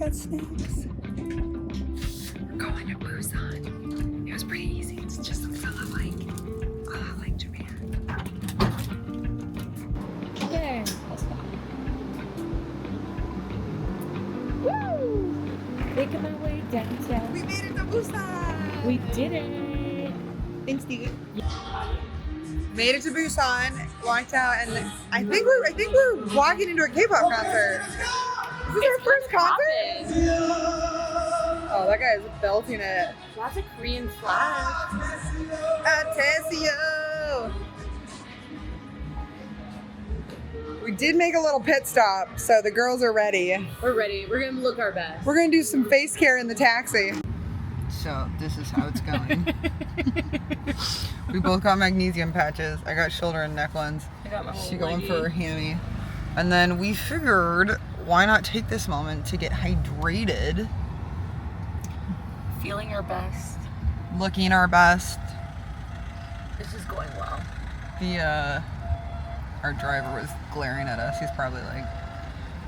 got snacks. We're going to Busan. It was pretty easy. It's just a lot like Japan. There. Woo! Making my way downtown. We made it to Busan. We did it. Thanks, Steve. Made it to Busan, walked out, and I think we're walking into a K-pop concert. Is this our first concert? Oh, that guy is belting it. Lots of Korean flags. Atesio. We did make a little pit stop, so the girls are ready. We're ready. We're gonna look our best. We're gonna do some face care in the taxi. So this is how it's going. We both got magnesium patches. I got shoulder and neck ones. I got my She got one for her hammy. And then we figured, why not take this moment to get hydrated? Feeling our best. Looking our best. This is going well. Our driver was glaring at us. He's probably like,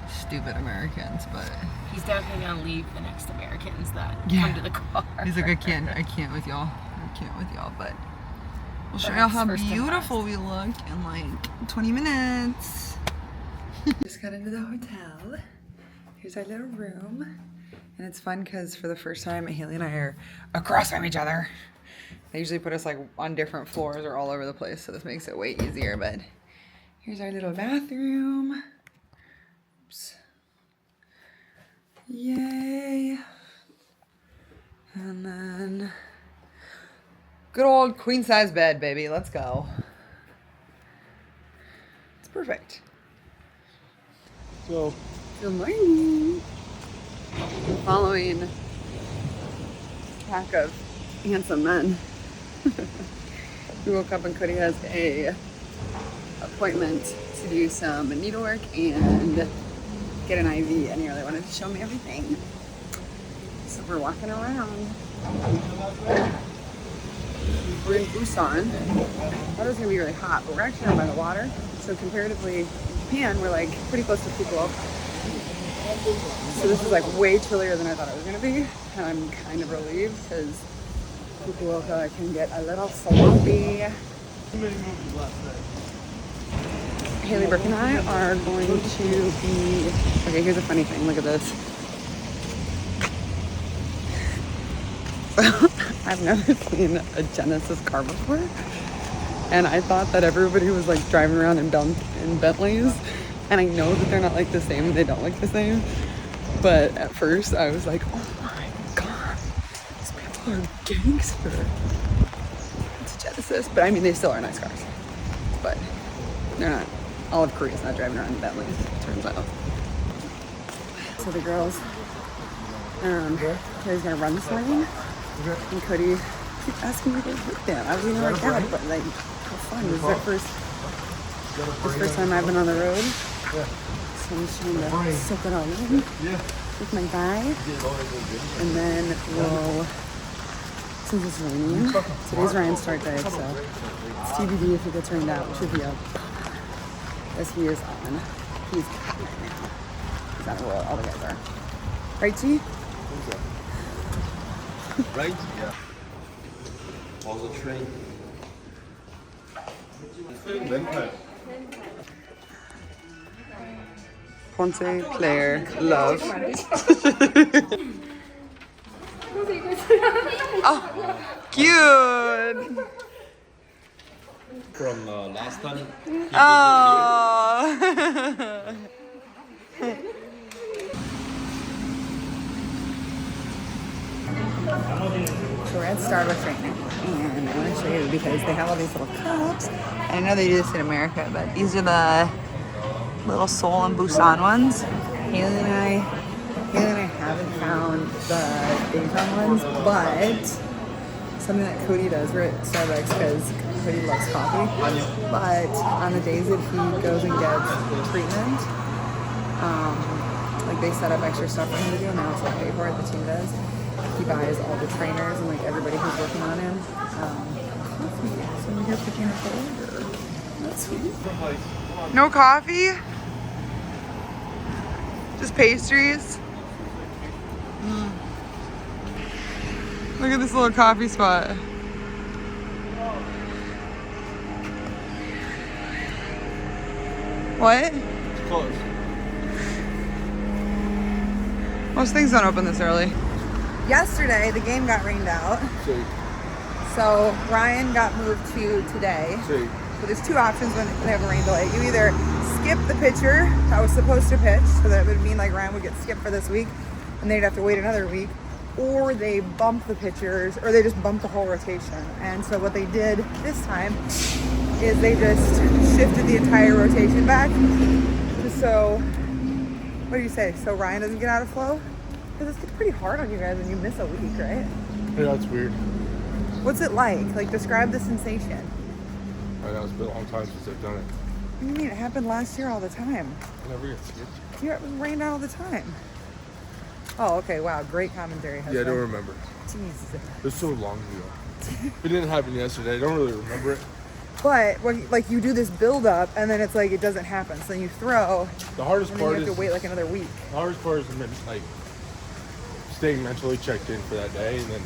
stupid Americans, but He's definitely gonna leave the next Americans that Yeah. come to the car. he's like, I can't with y'all. But we'll show y'all how First and beautiful we look in like 20 minutes. Just got into the hotel. Here's our little room. And it's fun because for the first time, Haley and I are across from each other. They usually put us like on different floors or all over the place, so this makes it way easier. But here's our little bathroom. Oops. Yay. And then good old queen size bed, baby. Let's go. It's perfect. So, Good morning. We're following a pack of handsome men. We woke up and Cody has a appointment to do some needlework and get an IV, and he really wanted to show me everything. So we're walking around. We're in Busan. I thought it was gonna be really hot, but we're actually down by the water. So comparatively, in Japan, we're like pretty close to Fukuoka. So this is like way chillier than I thought it was gonna be, and I'm kind of relieved because Fukuoka can get a little swampy. Haley Brooke and I are going to be. Okay, here's a funny thing. Look at this. I've never seen a Genesis car before, and I thought that everybody was like driving around in Bentleys, and I know that they're not like the same. They don't look the same, but at first I was like, oh my god, these people are gangster. It's a Genesis, but I mean they still are nice cars, but they're not. All of Korea's not driving around in Bentleys, it turns out. So the girls, Cody's gonna run this morning, and Cody keeps asking me to hit them. I was gonna work out, but like, how fun. This is their first time I've been on the road. So I'm just trying to soak it all in with my guy. And then we'll, since it's raining, today's Ryan's start day, so it's TBD if it gets rained out, which would be a as he is on. He's hot right now. He's on a roll, all the guys are. Right, G? right? Yeah. On the train. 렌탈. Ponce, Claire, love. Oh, cute! From last time. Oh. So we're at Starbucks right now, and I want to show you because they have all these little cups. I know they do this in America, but these are the little Seoul and Busan ones. Haley and I haven't found the Daejeon ones, but something that Cody does. We're at Starbucks because Cody loves coffee, but on the days that he goes and gets treatment, like they set up extra stuff for him to do, and they also pay for it. The team does. He buys all the trainers and like everybody who's working on him coffee. So we have to kind of order. That's sweet. No coffee? Just pastries? Look at this little coffee spot. What? It's closed. Most things don't open this early. Yesterday, the game got rained out. See. So Ryan got moved to today. See. So there's two options when they have a rain delay. You either skip the pitcher that was supposed to pitch, so that would mean like Ryan would get skipped for this week, and they'd have to wait another week, or they bump the pitchers, or they just bump the whole rotation. And so what they did this time is they just shifted the entire rotation back. So, what do you say? So Ryan doesn't get out of flow? Because it's pretty hard on you guys when you miss a week, right? Yeah, it's weird. What's it like? Like, describe the sensation. I know, it's been a long time since I've done it. What do you mean? It happened last year all the time. I never get skipped. Yeah, it was rained out all the time. Oh, okay. Wow. Great commentary. Yeah, I don't remember. Jesus. It was so long ago. It didn't happen yesterday. I don't really remember it. But, like, you do this build-up, and then it's like it doesn't happen. So then you throw, The hardest and then part you have is to wait like another week. the hardest part is like staying mentally checked in for that day, and then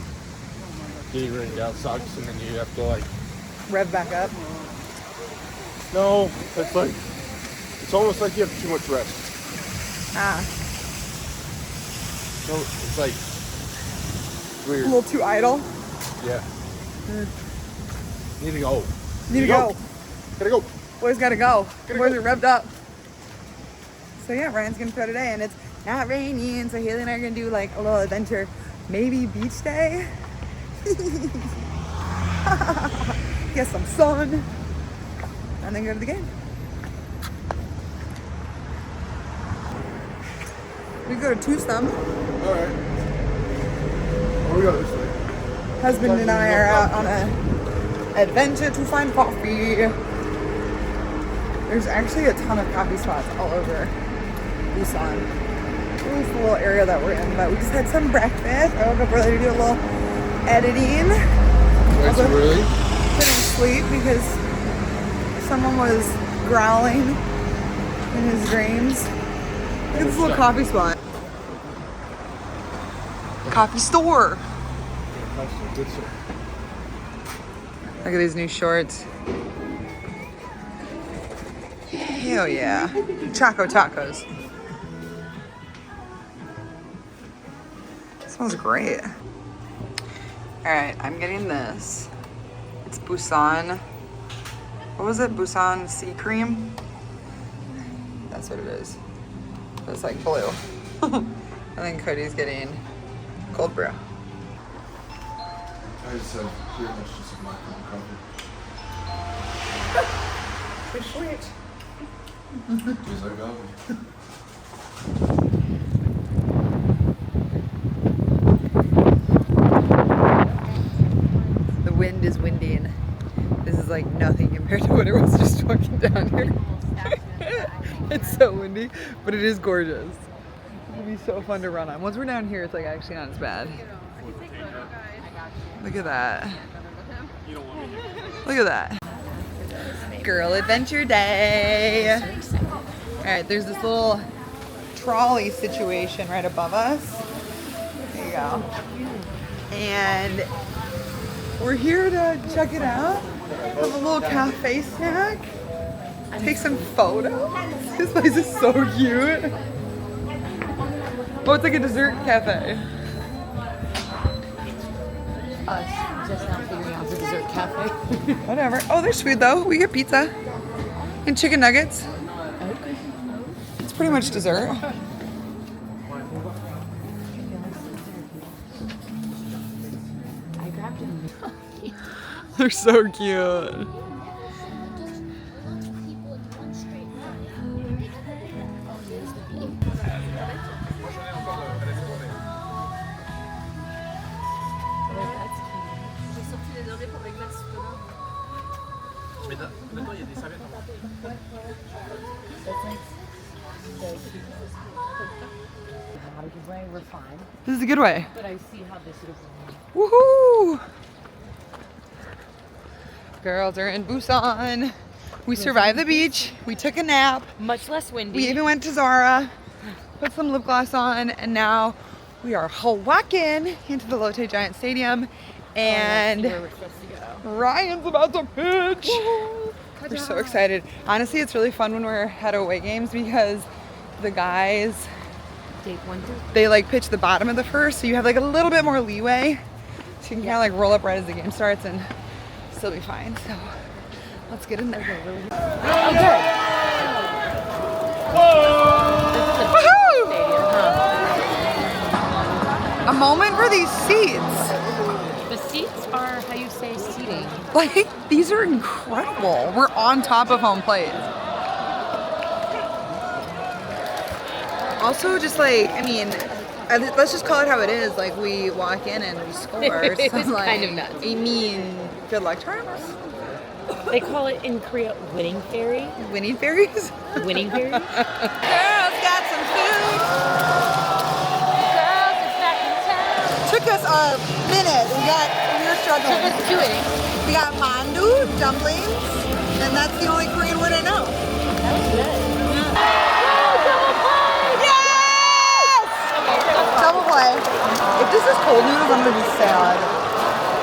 getting rained out sucks, and then you have to like Rev back up. no, it's like it's almost like you have too much rest. Ah, So it's like it's a weird. little too idle. Yeah. Need to go. Need to go. Gotta go. Boys gotta go. Gotta Boys go. are revved up. So yeah, Ryan's gonna throw today, and it's not raining, so Haley and I are gonna do like a little adventure. Maybe beach day. Get some sun, and then go to the game. We go to Tucson. All right. Where we go this way? Husband and I are out on a adventure to find coffee. There's actually a ton of coffee spots all over Busan. This is the little area that we're in, but we just had some breakfast. I woke up early to do a little editing. Wait, so really? Couldn't sleep because someone was growling in his dreams. Look at this little coffee spot. Coffee store. Good sir. Look at these new shorts. Hell yeah. Choco tacos. Smells great. Alright, I'm getting this. It's Busan. What was it? Busan sea cream? That's what it is. It's like blue. And then Cody's getting cold brew. I just said pretty much just a micro coffee. Good shit. Just like coffee. The wind is winding. This is like nothing compared to what it was just walking down here. It's so windy, but it is gorgeous. It'll be so fun to run on. Once we're down here, it's like actually not as bad. Look at that. Look at that. Girl adventure day. All right, there's this little trolley situation right above us. There you go. And we're here to check it out. Have a little cafe snack. Take some photos. This place is so cute. Oh, it's like a dessert cafe. Us just now figuring out the dessert cafe. Whatever. Oh, there's food though. We get pizza and chicken nuggets. It's pretty much dessert. I grabbed him. They're so cute. We're fine, This is a good way. but I see how this is. Woohoo! Girls are in Busan. We survived the beach. We took a nap. Much less windy. We even went to Zara, put some lip gloss on, and now We are walking into the Lotte Giant Stadium, and Where we're supposed to go. Ryan's about to pitch. We're so excited. Honestly, it's really fun when we're at away games because the guys, they like pitch the bottom of the first, so you have like a little bit more leeway. So you can kind of like roll up right as the game starts and still be fine. So let's get in there. Oh, good. Woohoo! Stadium, huh? A moment for these seats. The seats are how you say seating. Like, these are incredible. We're on top of home plate. Also, just like, I mean, let's just call it how it is. Like, we walk in and we score. It's So, like, kind of nuts. I mean, good luck to us. They call it in Korea winning fairy. Winning fairies? Winning fairy? Girls got some food. Girls is back in town. Took us a minute. We were struggling. Took us to it. We got mandu, dumplings, and that's the only Korean word I know. That was good. Double play. If this is cold noodles, I'm gonna be sad.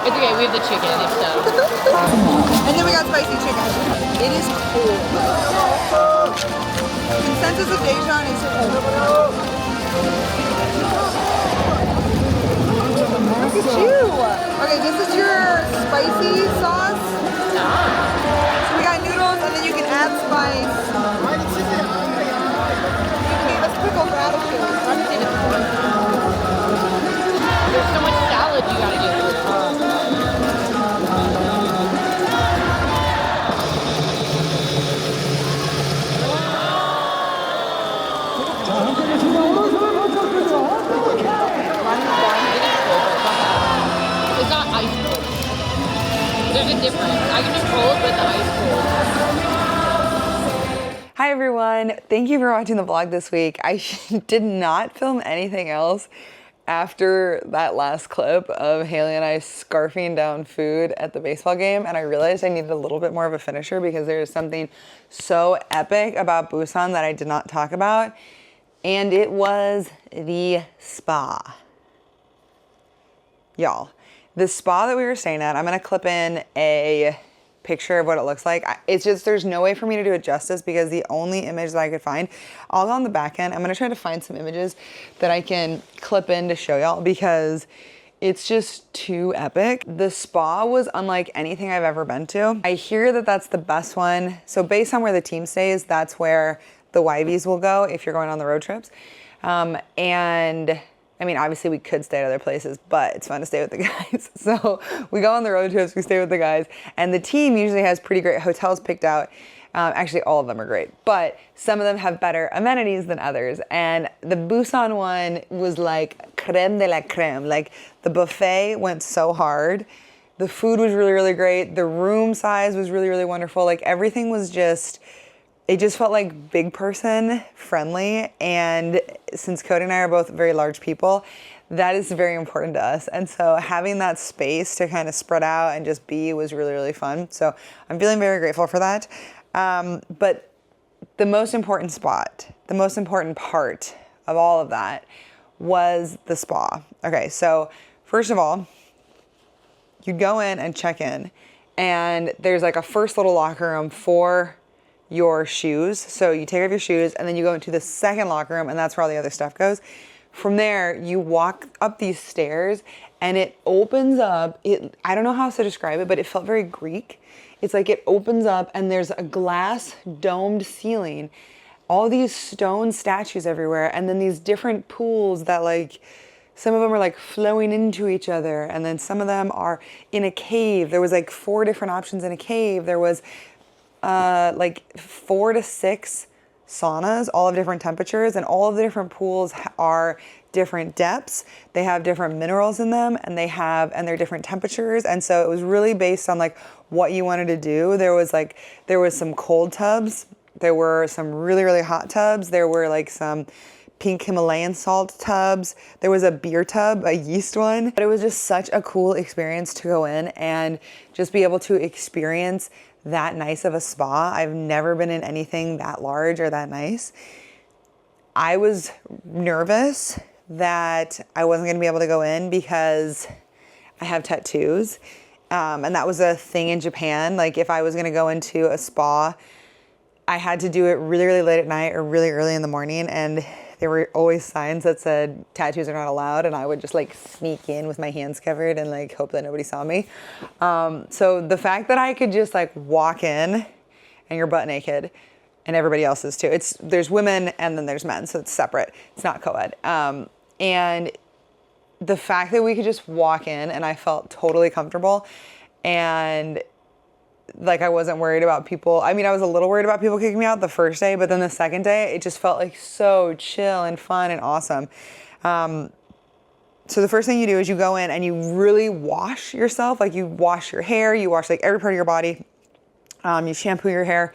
It's okay, we have the chicken if so. And then we got spicy chicken. It is cold. Consensus of Daejeon is cold. Look at you. Okay, this is your spicy sauce. So we got noodles, and then you can add spice. You gave us pickled radishes. There's so much salad you gotta do. It's not ice cold. There's a difference. I can do cold with the ice cold. Hi everyone, thank you for watching the vlog this week. I did not film anything else after that last clip of Haley and I scarfing down food at the baseball game, and I realized I needed a little bit more of a finisher because there is something so epic about Busan that I did not talk about, and it was the spa. Y'all, the spa that we were staying at, I'm gonna clip in a picture of what it looks like. It's just, there's no way for me to do it justice because the only image that I could find, I'll go on the back end. I'm gonna try to find some images that I can clip in to show y'all because it's just too epic. The spa was unlike anything I've ever been to. I hear that that's the best one. So based on where the team stays, that's where the YVs will go if you're going on the road trips. And I mean, obviously we could stay at other places, but it's fun to stay with the guys. So we go on the road trips, we stay with the guys, and the team usually has pretty great hotels picked out. Actually, all of them are great, but some of them have better amenities than others. And the Busan one was like creme de la creme. Like the buffet went so hard. The food was really, really great. The room size was really, really wonderful. Like everything was just, it just felt like big person friendly. And since Cody and I are both very large people, that is very important to us. And so having that space to kind of spread out and just be was really, really fun. So I'm feeling very grateful for that. But the most important spot, the most important part of all of that was the spa. Okay, so first of all, you go in and check in, and there's like a first little locker room for your shoes. So you take off your shoes and then you go into the second locker room, and that's where all the other stuff goes. From there, you walk up these stairs and it opens up. I don't know how else to describe it, but it felt very Greek. It's like it opens up and there's a glass domed ceiling, all these stone statues everywhere, and then these different pools that like, some of them are like flowing into each other, and then some of them are in a cave. There was like 4 different options in a cave. There was like 4 to 6 saunas, all of different temperatures, and all of the different pools are different depths. They have different minerals in them, and they're different temperatures. And so it was really based on like what you wanted to do. There was some cold tubs. There were some really, really hot tubs. There were like some pink Himalayan salt tubs. There was a beer tub, a yeast one. But it was just such a cool experience to go in and just be able to experience that nice of a spa. I've never been in anything that large or that nice. I was nervous, that I wasn't gonna be able to go in because I have tattoos. And that was a thing in Japan. Like if I was gonna go into a spa, I had to do it really, really late at night or really early in the morning. And there were always signs that said tattoos are not allowed. And I would just like sneak in with my hands covered and like hope that nobody saw me. So the fact that I could just like walk in and you're butt naked and everybody else is too. There's women and then there's men. So it's separate. It's not co-ed. And the fact that we could just walk in and I felt totally comfortable and like I wasn't worried about people. I mean, I was a little worried about people kicking me out the first day, but then the second day, it just felt like so chill and fun and awesome. So the first thing you do is you go in and you really wash yourself. Like you wash your hair, you wash like every part of your body. You shampoo your hair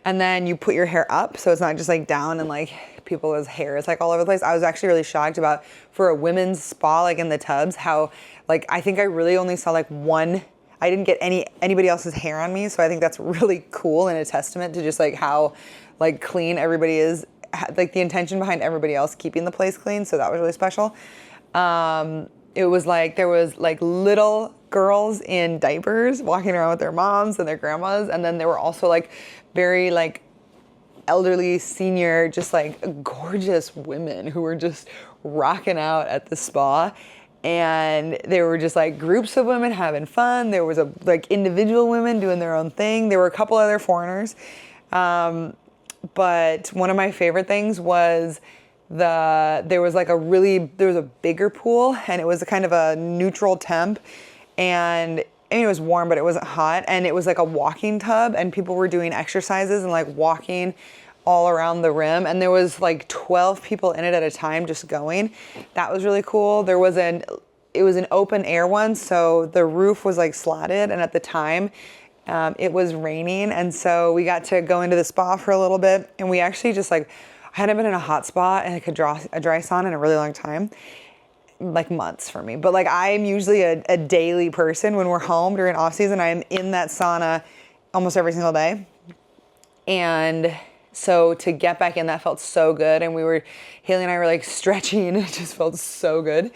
and then you put your hair up. So it's not just like down and like people's hair is like all over the place. I was actually really shocked about for a women's spa, like in the tubs, how like, I think I really only saw like one. I didn't get anybody else's hair on me, so I think that's really cool and a testament to just like how like clean everybody is, like the intention behind everybody else keeping the place clean. So that was really special. It was like there was like little girls in diapers walking around with their moms and their grandmas, and then there were also like very like elderly, senior, just like gorgeous women who were just rocking out at the spa. And there were just like groups of women having fun. There was like individual women doing their own thing. There were a couple other foreigners. But one of my favorite things was there was a bigger pool and it was a kind of a neutral temp. And I mean, it was warm, but it wasn't hot. And it was like a walking tub and people were doing exercises and like walking all around the rim, and there was like 12 people in it at a time just going. That was really cool. It was an open air one, so the roof was like slatted, and at the time it was raining, and so we got to go into the spa for a little bit, and we actually just like, I hadn't been in a hot spa and like a dry sauna in a really long time, like months for me. But like I'm usually a daily person. When we're home during off season, I am in that sauna almost every single day. And so to get back in, that felt so good. And Haley and I were like stretching. It just felt so good.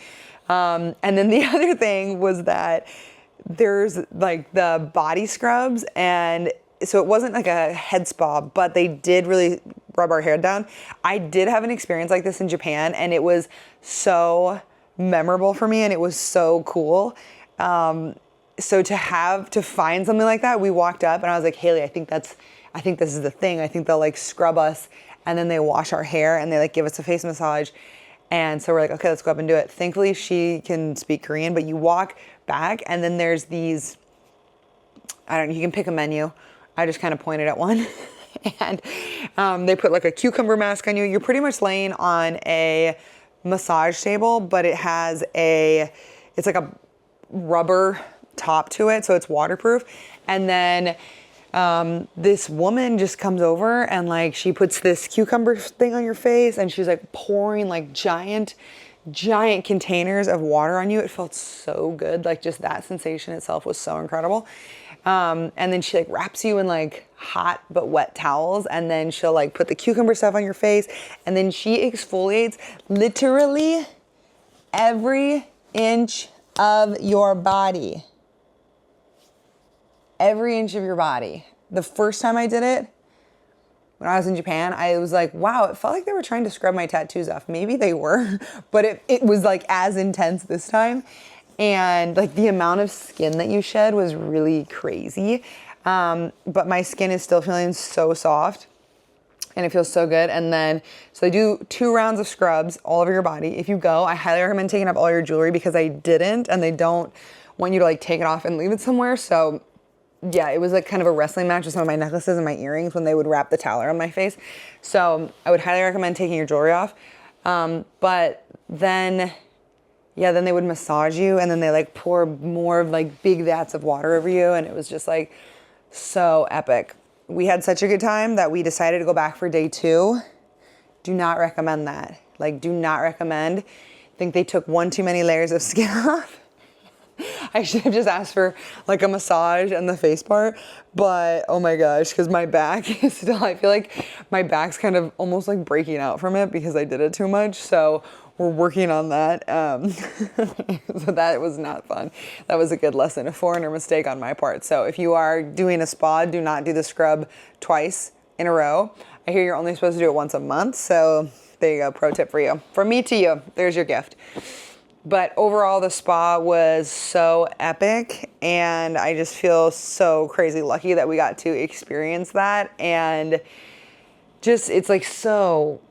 And then the other thing was that there's like the body scrubs. And so it wasn't like a head spa, but they did really rub our hair down. I did have an experience like this in Japan, and it was so memorable for me, and it was so cool. So to find something like that, we walked up and I was like, Haley, I think this is the thing. I think they'll like scrub us and then they wash our hair and they like give us a face massage. And so we're like, okay, let's go up and do it. Thankfully, she can speak Korean, but you walk back and then there's these, I don't know, you can pick a menu. I just kind of pointed at one and they put like a cucumber mask on you. You're pretty much laying on a massage table, but it's like a rubber top to it, so it's waterproof. And then this woman just comes over and like she puts this cucumber thing on your face and she's like pouring like giant containers of water on you. It felt so good. Like just that sensation itself was so incredible. And then she like wraps you in like hot but wet towels, and then she'll like put the cucumber stuff on your face, and then she exfoliates literally every inch of your body. Every inch of your body. The first time I did it, when I was in Japan, I was like, wow, it felt like they were trying to scrub my tattoos off. Maybe they were, but it was like as intense this time. And like the amount of skin that you shed was really crazy. But my skin is still feeling so soft and it feels so good. And then, so they do 2 rounds of scrubs all over your body. If you go, I highly recommend taking off all your jewelry because I didn't, and they don't want you to like take it off and leave it somewhere. So yeah, it was like kind of a wrestling match with some of my necklaces and my earrings when they would wrap the towel around my face. So I would highly recommend taking your jewelry off. But then they would massage you, and then they like pour more of like big vats of water over you. And it was just like so epic. We had such a good time that we decided to go back for day 2. Do not recommend that. Like, do not recommend. I think they took one too many layers of skin off. I should have just asked for like a massage and the face part, but oh my gosh, because my back is still, I feel like my back's kind of almost like breaking out from it because I did it too much. So we're working on that. So that was not fun. That was a good lesson, a foreigner mistake on my part. So if you are doing a spa, do not do the scrub twice in a row. I hear you're only supposed to do it once a month. So there you go, pro tip for you. From me to you, there's your gift. But overall, the spa was so epic, and I just feel so crazy lucky that we got to experience that. And just, it's like so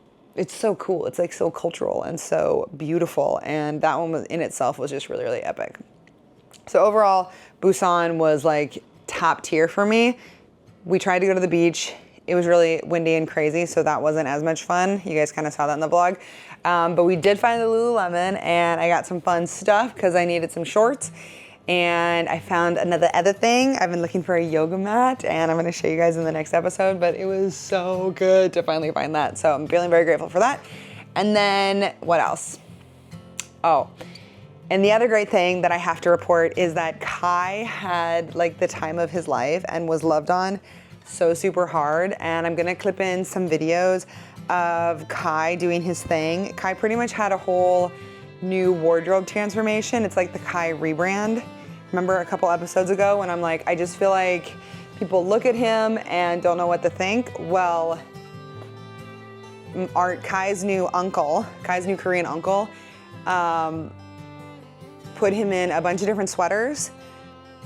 cool. It's like so cultural and so beautiful. And that one was, in itself was just really, really epic. So overall, Busan was like top tier for me. We tried to go to the beach. It was really windy and crazy, so that wasn't as much fun. You guys kind of saw that in the vlog. But we did find the Lululemon, and I got some fun stuff because I needed some shorts. And I found other thing. I've been looking for a yoga mat, and I'm gonna show you guys in the next episode, but it was so good to finally find that. So I'm feeling very grateful for that. And then what else? Oh, and the other great thing that I have to report is that Kai had like the time of his life and was loved on so super hard. And I'm gonna clip in some videos of Kai doing his thing. Kai pretty much had a whole new wardrobe transformation. It's like the Kai rebrand. Remember a couple episodes ago when I'm like, I just feel like people look at him and don't know what to think? Well, Kai's new Korean uncle, put him in a bunch of different sweaters,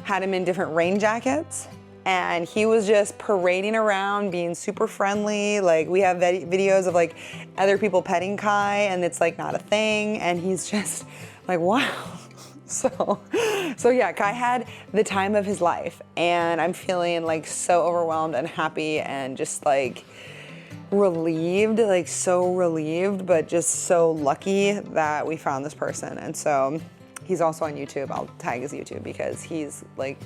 had him in different rain jackets, and he was just parading around being super friendly. Like, we have videos of like other people petting Kai, and it's like not a thing, and he's just like, wow. So yeah, Kai had the time of his life, and I'm feeling like so overwhelmed and happy and just like relieved, like so relieved, but just so lucky that we found this person. And so he's also on YouTube. I'll tag his YouTube because he's like,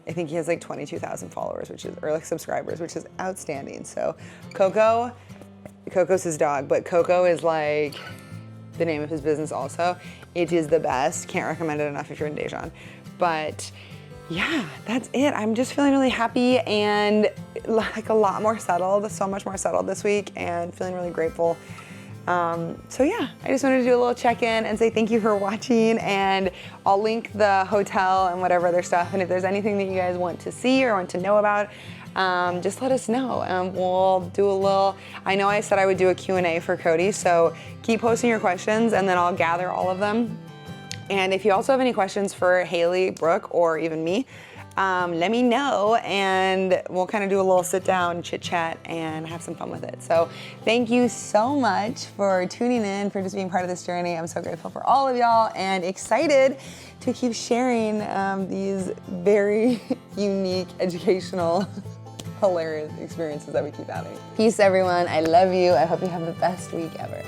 I think he has like 22,000 followers, or like subscribers, which is outstanding. So Coco's his dog, but Coco is like the name of his business also. It is the best. Can't recommend it enough if you're in Daejeon. But yeah, that's it. I'm just feeling really happy and like a lot more settled, so much more settled this week, and feeling really grateful. So yeah, I just wanted to do a little check-in and say thank you for watching, and I'll link the hotel and whatever other stuff, and if there's anything that you guys want to see or want to know about, just let us know. We'll do a little, I know I said I would do a Q&A for Cody, so keep posting your questions and then I'll gather all of them. And if you also have any questions for Haley, Brooke, or even me, let me know, and we'll kind of do a little sit down, chit chat, and have some fun with it. So thank you so much for tuning in, for just being part of this journey. I'm so grateful for all of y'all and excited to keep sharing these very unique, educational, hilarious experiences that we keep having. Peace, everyone. I love you. I hope you have the best week ever.